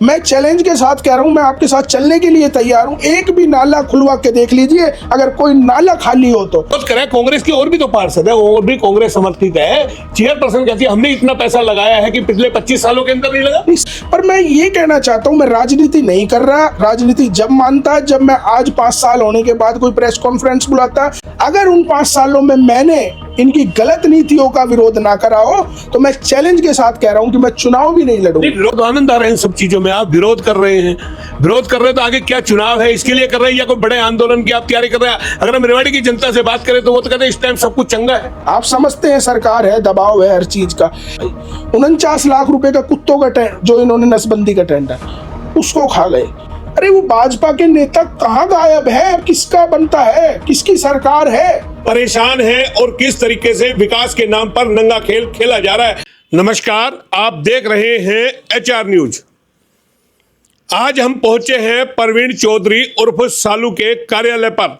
मैं चैलेंज के साथ कह रहा हूं, मैं आपके साथ चलने के लिए तैयार हूं। एक भी नाला खुलवा के देख लीजिए, अगर कोई नाला खाली हो तो। कांग्रेस की और भी तो पार्षद है, और भी कांग्रेस समर्थित है। चेयरपर्सन कहती है हमने इतना पैसा लगाया है कि पिछले 25 सालों के अंदर नहीं लगा। पर मैं ये कहना चाहता हूं, मैं राजनीति नहीं कर रहा। राजनीति जब मानता, जब मैं आज 5 साल होने के बाद कोई प्रेस कॉन्फ्रेंस बुलाता। अगर उन 5 सालों में मैंने इनकी गलत नीतियों का विरोध ना करा हो तो मैं चैलेंज के साथ कह रहा हूं कि मैं चुनाव भी नहीं लड़ूंगा। विरोध आनंद आ रहे हैं सब चीजों में, आप विरोध कर रहे हैं। विरोध कर रहे हैं तो आगे क्या चुनाव है इसके लिए कर रहे हैं या कोई बड़े आंदोलन की आप तैयारी कर रहे हैं? अगर हम रेवाड़ी की जनता से बात करें तो वो तो कहते हैं इस टाइम सब कुछ चंगा है। आप समझते हैं सरकार है, दबाव है हर चीज का। 49 लाख रुपए का कुत्तों का जो इन्होंने नसबंदी का टेंडर उसको खा गए। अरे वो भाजपा के नेता कहाँ गायब है? किसका बनता है? किसकी सरकार है? परेशान है और किस तरीके से विकास के नाम पर नंगा खेल खेला जा रहा है। नमस्कार, आप देख रहे हैं HR न्यूज। आज हम पहुंचे हैं प्रवीण चौधरी उर्फ सालू के कार्यालय पर,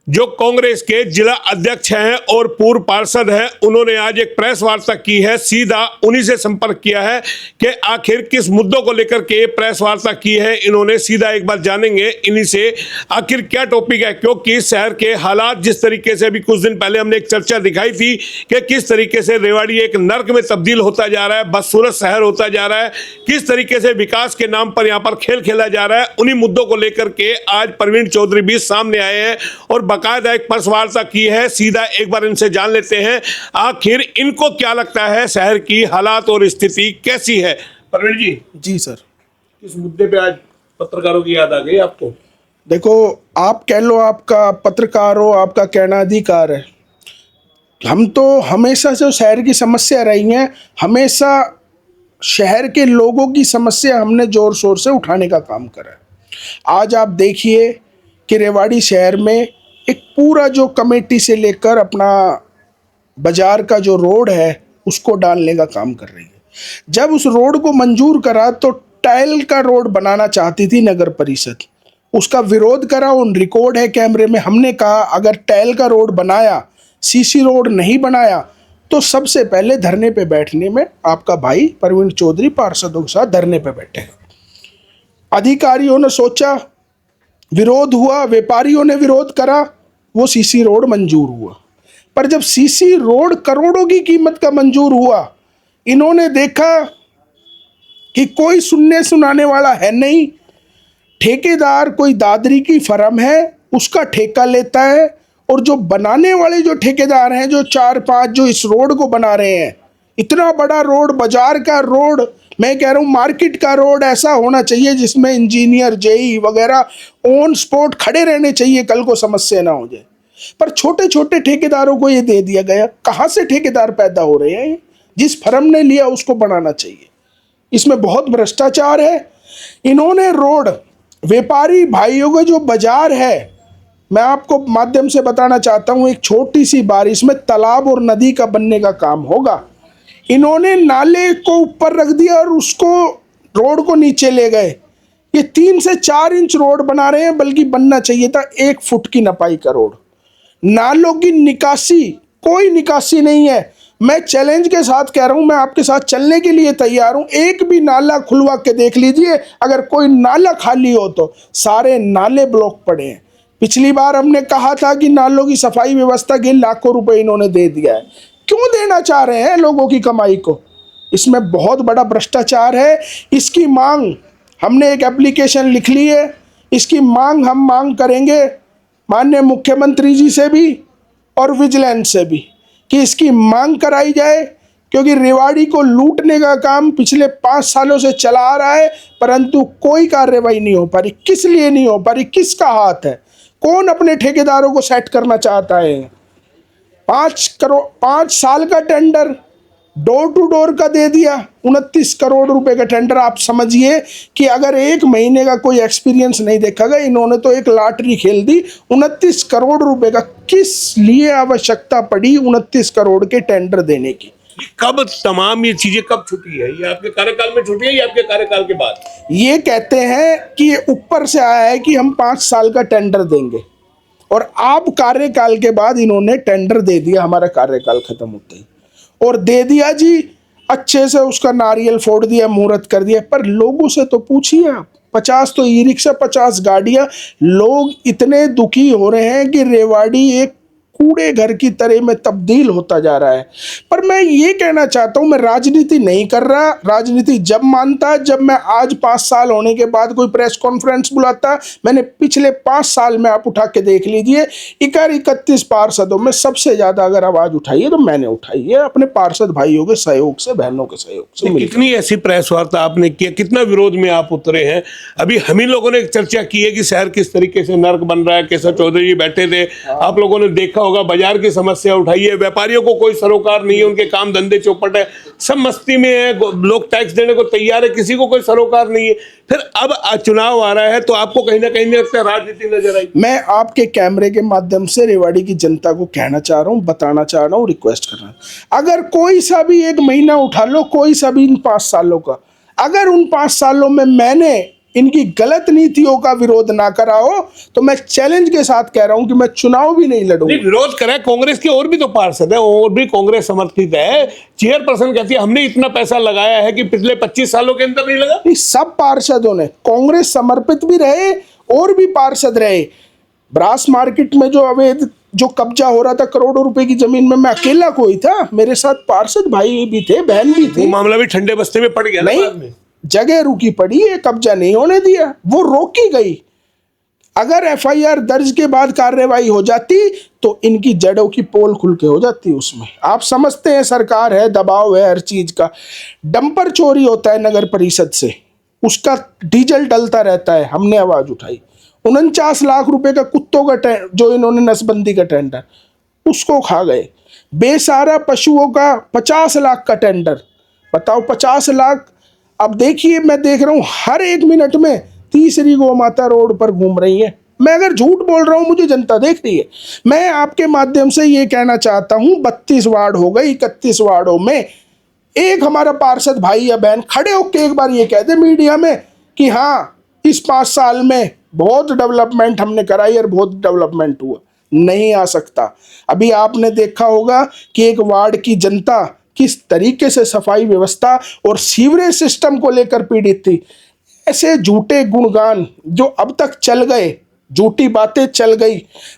जो कांग्रेस के जिला अध्यक्ष हैं और पूर्व पार्षद हैं। उन्होंने आज एक प्रेस वार्ता की है, सीधा उन्हीं से संपर्क किया है कि आखिर किस मुद्दों को लेकर के प्रेस वार्ता की है इन्होंने। सीधा एक बार जानेंगे इन्हीं से आखिर क्या टॉपिक है, क्योंकि शहर के हालात जिस तरीके से अभी कुछ दिन पहले हमने एक चर्चा दिखाई थी कि किस तरीके से रेवाड़ी एक नर्क में तब्दील होता जा रहा है, बदसूरत शहर होता जा रहा है, किस तरीके से विकास के नाम पर यहाँ पर खेल खेला जा रहा है। उन्हीं मुद्दों को लेकर के आज प्रवीण चौधरी भी सामने आए हैं और बाकायदा एक प्रेस वार्ता की है। सीधा एक बार इनसे जान लेते हैं आखिर इनको क्या लगता है, शहर की हालात और स्थिति कैसी है। प्रवीण जी। जी सर। किस मुद्दे पे आज पत्रकारों की याद आ गई आपको? देखो, आप कह लो, आपका पत्रकार हो, आपका कहना अधिकार है। हम तो हमेशा से शहर की समस्या रही है, हमेशा शहर के लोगों की समस्या हमने जोर शोर से उठाने का काम करा है। आज आप देखिए कि रेवाड़ी शहर में एक पूरा जो कमेटी से लेकर अपना बाजार का जो रोड है उसको डालने का काम कर रही है। जब उस रोड को मंजूर करा तो टाइल का रोड बनाना चाहती थी नगर परिषद, उसका विरोध करा। उन रिकॉर्ड है कैमरे में। हमने कहा अगर टाइल का रोड बनाया, CC रोड नहीं बनाया तो सबसे पहले धरने पे बैठने में आपका भाई प्रवीण चौधरी पार्षदों के साथ धरने पे बैठे। अधिकारियों ने सोचा, विरोध हुआ, व्यापारियों ने विरोध करा, वो CC रोड मंजूर हुआ। पर जब CC रोड करोड़ों की कीमत का मंजूर हुआ, इन्होंने देखा कि कोई सुनने सुनाने वाला है नहीं। ठेकेदार कोई दादरी की फर्म है, उसका ठेका लेता है, और जो बनाने वाले जो ठेकेदार हैं, जो 4-5 जो इस रोड को बना रहे हैं, इतना बड़ा रोड, बाजार का रोड, मैं कह रहा हूँ मार्केट का रोड ऐसा होना चाहिए जिसमें इंजीनियर, JE वगैरह ऑन स्पॉट खड़े रहने चाहिए, कल को समस्या ना हो जाए। पर छोटे छोटे ठेकेदारों को ये दे दिया गया। कहाँ से ठेकेदार पैदा हो रहे हैं? जिस फर्म ने लिया उसको बनाना चाहिए। इसमें बहुत भ्रष्टाचार है। इन्होंने रोड, व्यापारी भाइयों का जो बाजार है, मैं आपको माध्यम से बताना चाहता हूँ, एक छोटी सी बारिश में तालाब और नदी का बनने का काम होगा। इन्होंने नाले को ऊपर रख दिया और उसको रोड को नीचे ले गए। ये 3 से 4 इंच रोड बना रहे हैं, बल्कि बनना चाहिए था 1 फुट की नपाई का रोड। नालों की निकासी, कोई निकासी नहीं है। मैं चैलेंज के साथ कह रहा हूं, मैं आपके साथ चलने के लिए तैयार हूं। एक भी नाला खुलवा के देख लीजिए, अगर कोई नाला खाली हो तो। सारे नाले ब्लॉक पड़े हैं। पिछली बार हमने कहा था कि नालों की सफाई व्यवस्था के लाखों रुपए इन्होंने दे दिया है। क्यों देना चाह रहे हैं लोगों की कमाई को? इसमें बहुत बड़ा भ्रष्टाचार है। इसकी मांग हमने एक एप्लीकेशन लिख ली है। इसकी हम मांग करेंगे माननीय मुख्यमंत्री जी से भी और विजिलेंस से भी कि इसकी मांग कराई जाए, क्योंकि रेवाड़ी को लूटने का काम पिछले 5 सालों से चला आ रहा है, परंतु कोई कार्रवाई नहीं हो पा रही। किस लिए नहीं हो पा रही? किसका हाथ है? कौन अपने ठेकेदारों को सेट करना चाहता है? 5 साल का टेंडर डोर टू डोर का दे दिया, 29 करोड़ रुपए का टेंडर। आप समझिए कि अगर 1 महीने का कोई एक्सपीरियंस नहीं देखा गया, इन्होंने तो एक लॉटरी खेल दी। 29 करोड़ रुपए का किस लिए आवश्यकता पड़ी 29 करोड़ के टेंडर देने की? कब तमाम ये चीजें कब छुटी है? ये आपके कार्यकाल में छुटी है या आपके कार्यकाल के बाद? ये कहते हैं कि ये ऊपर से आया है कि हम 5 साल का टेंडर देंगे, और आप कार्यकाल के बाद इन्होंने टेंडर दे दिया, हमारा कार्यकाल खत्म होते ही, और दे दिया जी। अच्छे से उसका नारियल फोड़ दिया, मुहूर्त कर दिया। पर लोगों से तो पूछिए आप, 50 तो ई रिक्शा, 50 गाड़ियां, लोग इतने दुखी हो रहे हैं कि रेवाड़ी एक कूड़े घर की तरह में तब्दील होता जा रहा है। पर मैं ये कहना चाहता हूं, मैं राजनीति नहीं कर रहा। राजनीति जब मानता, जब मैं आज 5 साल होने के बाद कोई प्रेस कॉन्फ्रेंस बुलाता। मैंने पिछले 5 साल में आप उठा के देख लीजिए, 31 पार्षदों में सबसे ज्यादा अगर आवाज उठाई है तो मैंने उठाई है, अपने पार्षद भाइयों के सहयोग से, बहनों के सहयोग से मिलकर। कितनी ऐसी प्रेस वार्ता आपने की, कितना विरोध में आप उतरे हैं? अभी हम ही लोगों ने एक चर्चा की है कि शहर किस तरीके से नर्क बन रहा है। केशव चौधरी जी बैठे थे, आप लोगों ने देखा होगा, बाजार की समस्या उठाई है। व्यापारियों को कोई सरोकार नहीं है, उनके काम धंधे चौपट है, सब मस्ती में है, लोग टैक्स देने को तैयार है, किसी को कोई सरोकार नहीं है। फिर अब चुनाव आ रहा है तो आपको कहीं ना कहीं नहीं लगता राजनीति नजर आई? मैं आपके कैमरे के माध्यम से रेवाड़ी की जनता को कहना चाह रहा हूं, बताना चाह रहा हूं, रिक्वेस्ट कर रहा हूं, अगर कोई सा भी एक महीना उठा लो, कोई सा भी इन 5 सालों का, अगर उन 5 सालों में मैंने इनकी गलत नीतियों का विरोध ना करा हो तो मैं चैलेंज के साथ कह रहा हूं कि मैं चुनाव भी नहीं लड़ूंगा। विरोध करे, कांग्रेस के और भी तो पार्षद है, और भी कांग्रेस समर्थित है। चेयरपर्सन कहती है हमने इतना पैसा लगाया है कि पिछले 25 सालों के अंदर नहीं लगा। नहीं, सब पार्षदों ने, कांग्रेस समर्पित भी रहे और भी पार्षद रहे। ब्रास मार्केट में जो अवैध जो कब्जा हो रहा था करोड़ों रुपए की जमीन में, मैं अकेला कोई था, मेरे साथ पार्षद भाई भी थे, बहन भी थे। वो मामला भी ठंडे बस्ते में पड़ गया। नहीं, जगह रुकी पड़ी है, कब्जा नहीं होने दिया, वो रोकी गई। अगर एफआईआर दर्ज के बाद कार्रवाई हो जाती तो इनकी जड़ों की पोल खुल के हो जाती। उसमें आप समझते हैं सरकार है, दबाव है हर चीज का। डंपर चोरी होता है नगर परिषद से, उसका डीजल डलता रहता है, हमने आवाज उठाई। 49 लाख रुपए का कुत्तों का जो इन्होंने नसबंदी का टेंडर, उसको खा गए। बेसहारा पशुओं का 50 लाख का टेंडर, बताओ 50 लाख। अब देखिए, मैं देख रहा हूं हर 1 मिनट में तीसरी गौ माता रोड पर घूम रही है। मैं अगर झूठ बोल रहा हूं, मुझे जनता देख रही है। मैं आपके माध्यम से ये कहना चाहता हूं, 32 वार्ड हो गए, 31 वार्डों में एक हमारा पार्षद भाई या बहन खड़े होकर एक बार ये कह दे मीडिया में कि हाँ, इस 5 साल में बहुत डेवलपमेंट हमने कराई और बहुत डेवलपमेंट हुआ। नहीं आ सकता। अभी आपने देखा होगा कि एक वार्ड की जनता किस तरीके से सफाई व्यवस्था और सीवरेज सिस्टम को लेकर पीड़ित थी। ऐसे झूठे गुणगान जो अब तक चल गए, झूठी बातें चल गई।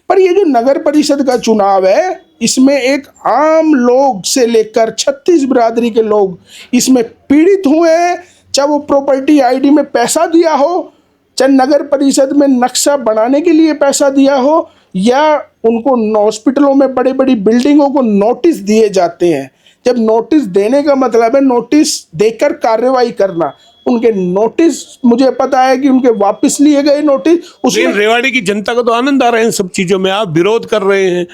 पर ये जो नगर परिषद का चुनाव है, इसमें एक आम लोग से लेकर 36 बिरादरी के लोग इसमें पीड़ित हुए हैं। चाहे वो प्रॉपर्टी आईडी में पैसा दिया हो, चाहे नगर परिषद में नक्शा बनाने के लिए पैसा दिया हो, या उनको हॉस्पिटलों में बड़ी बड़ी बिल्डिंगों को नोटिस दिए जाते हैं। जब नोटिस देने का मतलब है नोटिस देकर कार्रवाई करना, उनके नोटिस मुझे पता है कि उनके वापस लिए गए नोटिस। उसमें रेवाड़ी की जनता को तो आनंद आ रहा है इन सब चीजों में। आप विरोध कर रहे हैं,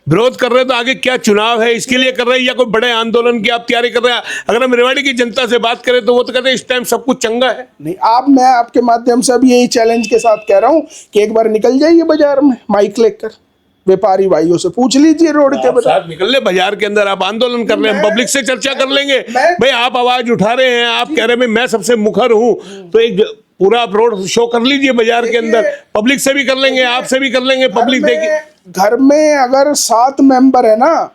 विरोध कर रहे हैं तो आगे क्या चुनाव है इसके लिए कर रहे हैं या कोई बड़े आंदोलन की आप तैयारी कर रहे हैं? अगर हम रेवाड़ी की जनता से बात करें तो वो तो कहते हैं इस टाइम सब कुछ चंगा है। नहीं, मैं आपके माध्यम से अभी यही चैलेंज के साथ कह रहा हूं कि एक बार निकल जाइए बाजार में, माइक लेकर व्यापारी भाइयों से पूछ लीजिए रोड के साथ निकल ले बाजार के अंदर, आप आंदोलन कर रहे हैं, पब्लिक से चर्चा कर लेंगे। भाई आप आवाज उठा रहे हैं, आप कह रहे हैं मैं सबसे मुखर हूं, तो एक पूरा आप रोड शो कर लीजिए बाजार के अंदर, पब्लिक से भी कर लेंगे, आपसे भी कर लेंगे। पब्लिक देखिए, घर में अगर 7 मेंबर है ना,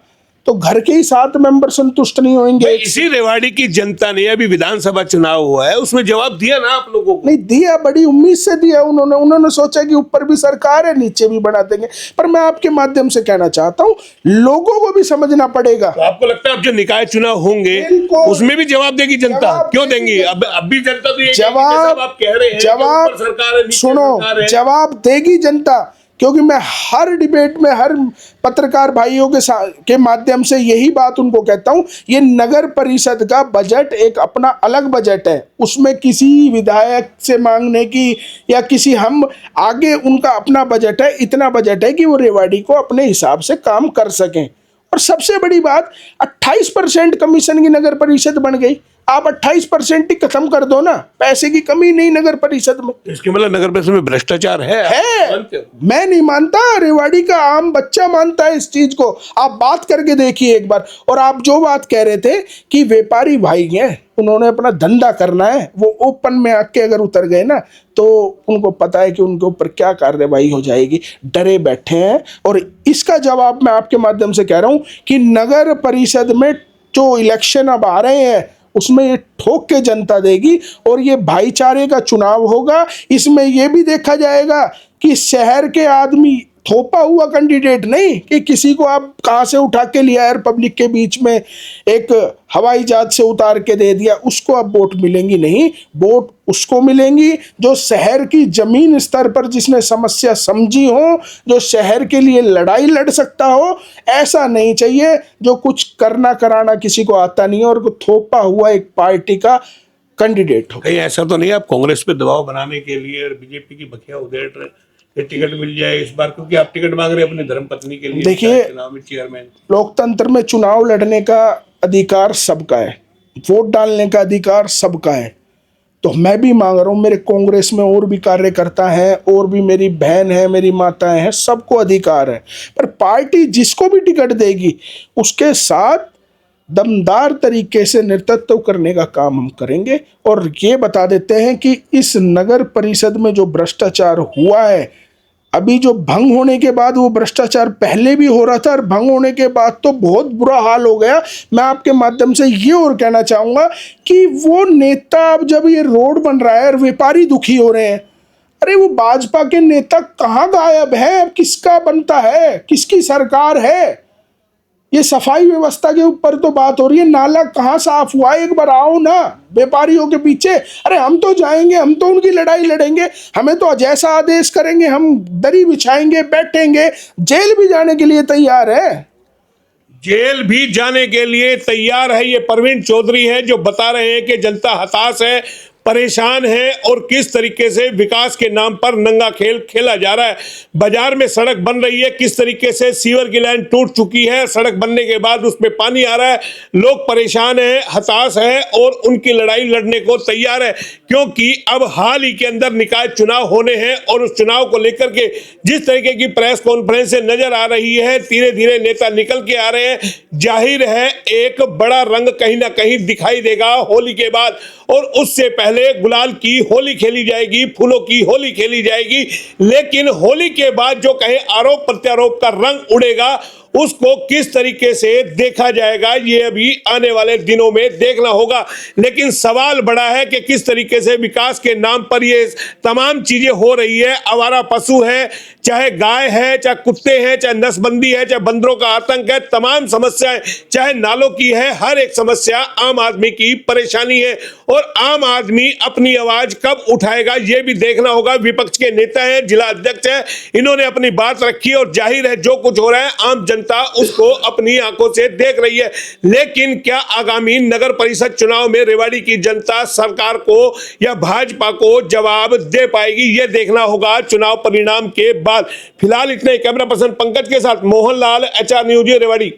तो घर के ही 7 मेंबर संतुष्ट नहीं होंगे। इसी रेवाड़ी की जनता ने, अभी विधानसभा चुनाव हुआ है, उसमें जवाब दिया ना आप लोगों को? नहीं दिया, बड़ी उम्मीद से दिया उन्होंने सोचा कि ऊपर भी सरकार है, नीचे भी बना देंगे। पर मैं आपके माध्यम से कहना चाहता हूं, लोगों को भी समझना पड़ेगा। तो आपको लगता है अब जो निकाय चुनाव होंगे उसमें भी जवाब देगी जनता? क्यों देंगी? अब भी जनता तो ये जवाब आप कह रहे हैं, जवाब सरकार है, सुनो, जवाब देगी जनता। क्योंकि मैं हर डिबेट में, हर पत्रकार भाइयों के माध्यम से यही बात उनको कहता हूं, ये नगर परिषद का बजट एक अपना अलग बजट है। उसमें किसी विधायक से मांगने की या किसी हम आगे, उनका अपना बजट है। इतना बजट है कि वो रेवाड़ी को अपने हिसाब से काम कर सकें। और सबसे बड़ी बात, 28% कमीशन की नगर परिषद बन गई। आप 28% ही खत्म कर दो ना, पैसे की कमी नहीं नगर परिषद में। इसके मतलब नगर परिषद में भ्रष्टाचार है? मैं नहीं मानता, रेवाड़ी का आम बच्चा मानता है इस चीज को। आप बात करके देखिए एक बार। और आप जो बात कह रहे थे कि व्यापारी भाई हैं, उन्होंने अपना धंधा करना है, वो ओपन में आके अगर उतर गए ना, तो उनको पता है कि उनके ऊपर क्या कार्रवाई हो जाएगी, डरे बैठे हैं। और इसका जवाब मैं आपके माध्यम से कह रहा हूं कि नगर परिषद में जो इलेक्शन अब आ रहे हैं, उसमें ये ठोक के जनता देगी और ये भाईचारे का चुनाव होगा। इसमें ये भी देखा जाएगा कि शहर के आदमी, थोपा हुआ कैंडिडेट नहीं कि किसी को आप कहाँ से उठा के लिया यार पब्लिक के बीच में एक हवाई जहाज से उतार के दे दिया, उसको अब वोट मिलेंगी नहीं। वोट उसको मिलेंगी जो शहर की जमीन स्तर पर जिसने समस्या समझी हो, जो शहर के लिए लड़ाई लड़ सकता हो। ऐसा नहीं चाहिए जो कुछ करना कराना किसी को आता नहीं है और थोपा हुआ एक पार्टी का कैंडिडेट हो। कहीं ऐसा तो नहीं आप कांग्रेस पे दबाव बनाने के लिए और बीजेपी की बखिया उधेड़ रहे कि टिकट मिल जाए इस बार, क्योंकि आप टिकट मांग रहे हैं अपनी धर्मपत्नी के लिए। देखिए, चुनाव में चेयरमैन, लोकतंत्र में चुनाव लड़ने का अधिकार सबका है, वोट डालने का अधिकार सबका है। तो मैं भी मांग रहा हूँ, मेरे कांग्रेस में और भी कार्यकर्ता हैं, और भी मेरी बहन है, मेरी माताएं हैं, सबको अधिकार है। पर पार्टी जिसको भी टिकट देगी उसके साथ दमदार तरीके से नेतृत्व करने का काम हम करेंगे। और ये बता देते हैं कि इस नगर परिषद में जो भ्रष्टाचार हुआ है, अभी जो भंग होने के बाद, वो भ्रष्टाचार पहले भी हो रहा था और भंग होने के बाद तो बहुत बुरा हाल हो गया। मैं आपके माध्यम से ये और कहना चाहूँगा कि वो नेता, अब जब ये रोड बन रहा है और व्यापारी दुखी हो रहे हैं, अरे वो भाजपा के नेता कहाँ गायब है? अब किसका बनता है, किसकी सरकार है? ये सफाई व्यवस्था के ऊपर तो बात हो रही है, नाला कहाँ साफ हुआ है? एक बार आओ ना व्यापारियों के पीछे। अरे हम तो जाएंगे, हम तो उनकी लड़ाई लड़ेंगे, हमें तो जैसा आदेश करेंगे हम दरी बिछाएंगे, बैठेंगे, जेल भी जाने के लिए तैयार है। जेल भी जाने के लिए तैयार है। ये परवीन चौधरी है जो बता रहे हैं कि जनता हताश है, परेशान है और किस तरीके से विकास के नाम पर नंगा खेल खेला जा रहा है। बाजार में सड़क बन रही है, किस तरीके से सीवर की लाइन टूट चुकी है, सड़क बनने के बाद उसमें पानी आ रहा है, लोग परेशान हैं, हताश है और उनकी लड़ाई लड़ने को तैयार है। क्योंकि अब हाल ही के अंदर निकाय चुनाव होने हैं और उस चुनाव को लेकर के जिस तरीके की प्रेस कॉन्फ्रेंस नजर आ रही है, धीरे धीरे नेता निकल के आ रहे हैं, जाहिर है एक बड़ा रंग कहीं ना कहीं दिखाई देगा होली के बाद। और उससे पहले गुलाल की होली खेली जाएगी, फूलों की होली खेली जाएगी, लेकिन होली के बाद जो कहे आरोप प्रत्यारोप का रंग उड़ेगा, उसको किस तरीके से देखा जाएगा ये अभी आने वाले दिनों में देखना होगा। लेकिन सवाल बड़ा है कि किस तरीके से विकास के नाम पर ये तमाम चीजें हो रही है। आवारा पशु है, चाहे गाय है, चाहे कुत्ते हैं, चाहे नसबंदी है, चाहे बंदरों का आतंक है, तमाम समस्याएं, चाहे नालों की है, हर एक समस्या आम आदमी की परेशानी है। और आम आदमी अपनी आवाज कब उठाएगा ये भी देखना होगा। विपक्ष के नेता हैं, जिला अध्यक्ष है, इन्होंने अपनी बात रखी और जाहिर है जो कुछ हो रहा है आम जनता उसको अपनी आंखों से देख रही है। लेकिन क्या आगामी नगर परिषद चुनाव में रेवाड़ी की जनता सरकार को या भाजपा को जवाब दे पाएगी, यह देखना होगा चुनाव परिणाम के बाद। फिलहाल इतने। कैमरा पर्सन पंकज के साथ मोहनलाल, HR न्यूज रेवाड़ी।